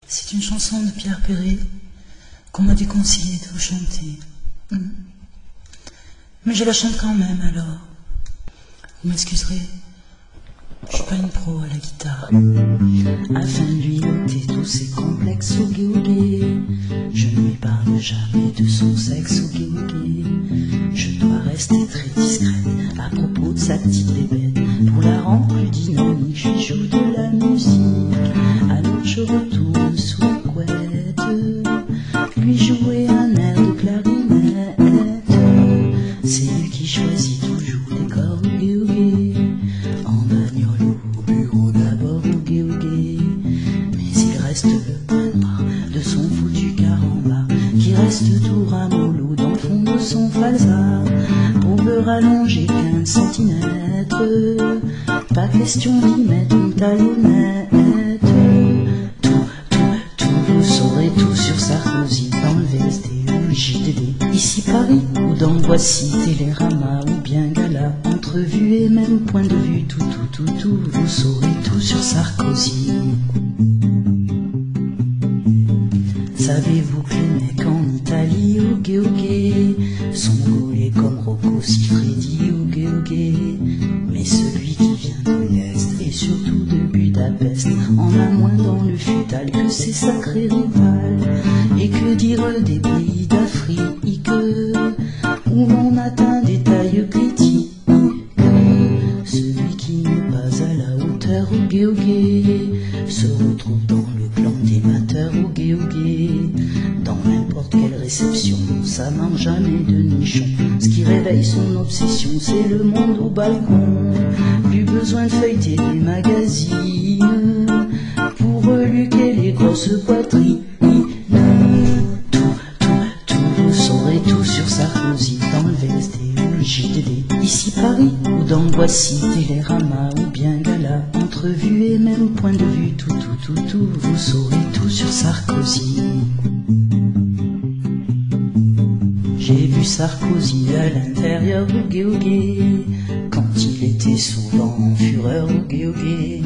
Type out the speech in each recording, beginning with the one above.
C'est une chanson de Pierre Perret qu'on m'a déconseillé de vous chanter. Mais je la chante quand même alors. Vous m'excuserez, je suis pas une pro à la guitare. Afin de lui ôter tous ses complexes au gué, je ne lui parle jamais de son sexe au gué. Je dois rester très discrète à propos de sa petite bébête. Pour la rendre plus dynamique, je lui joue de la musique. Alors je retourne sous la couette, lui jouer un air de clarinette. C'est lui qui choisit toujours les corps au gué. En bagnole ou au bureau d'abord au gué. Mais il reste le point noir de son foutu caramba, qui reste tout ramollo dans le fond de son falzar. Pour me rallonger 15 centimètres, pas question d'y mettre une talonnette. Tout, vous saurez tout sur Sarkozy dans le VSD ou le JDD. Ici Paris ou dans Voici, Télérama ou bien Gala, entrevue et même point de vue, tout, vous saurez tout sur Sarkozy. Savez-vous que les mecs en Italie au gué sont gaulés comme Rocco Siffredi au gué. Mais celui qui vient de l'Est et surtout de Budapest en a moins dans le futal que ses sacrés rivales. Et que dire des pays d'Afrique où l'on atteint des tailles critiques? Celui qui n'est pas à la hauteur au gué se retrouve dans le clan des mateurs au gué. Dans n'importe quelle réception, ça mange jamais de nichon. Ce qui réveille son obsession, c'est le monde au balcon. Plus besoin de feuilleter des magazines pour reluquer les grosses poitrines. Tout, vous saurez tout sur Sarkozy dans le VSD ou le JDD. Ici Paris ou dans Voici, Télérama ou bien Gala, entrevue et même point de vue, tout, vous saurez tout sur Sarkozy. J'ai vu Sarkozy à l'intérieur au gué, quand il était souvent en fureur au gué.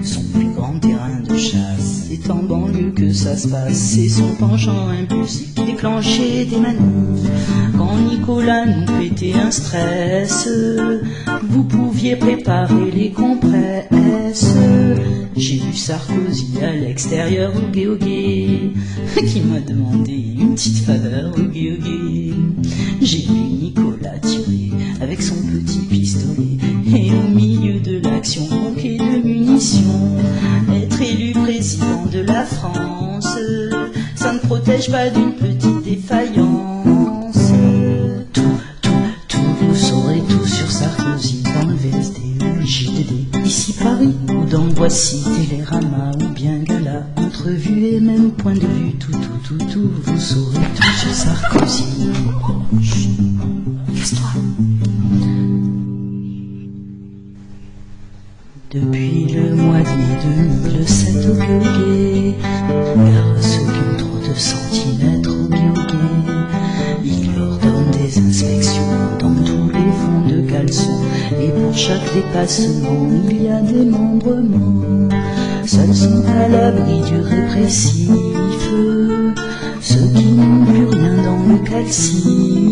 Son plus grand terrain de chasse est en banlieue que ça se passe. C'est son penchant impulsif qui déclenchait des manifs. Quand Nicolas nous pétait un stress, vous pouviez préparer les compresses. J'ai vu Sarkozy à l'extérieur au gué, qui m'a demandé une petite faveur au gué. J'ai vu Nicolas tirer avec son petit pistolet, et au milieu de l'action manquer de munitions. Être élu président de la France, ça ne protège pas d'une petite défaillance. Tout, vous saurez tout sur Sarkozy dans le VSD ou le JDD. Ici Paris ou dans Voici, Télérama ou bien Gala, entrevue et même point de vue, tout, vous saurez tout sur Sarkozy. Chut, casse-toi. Depuis le mois de mai 2007 au gué, car ceux qui ont trop de centimètres au gué, il leur donne des inspections dans tous les fonds de caleçon, et pour chaque dépassement il y a des membrements. Seuls sont à l'abri du répressif ceux qui n'ont plus rien dans le calcif.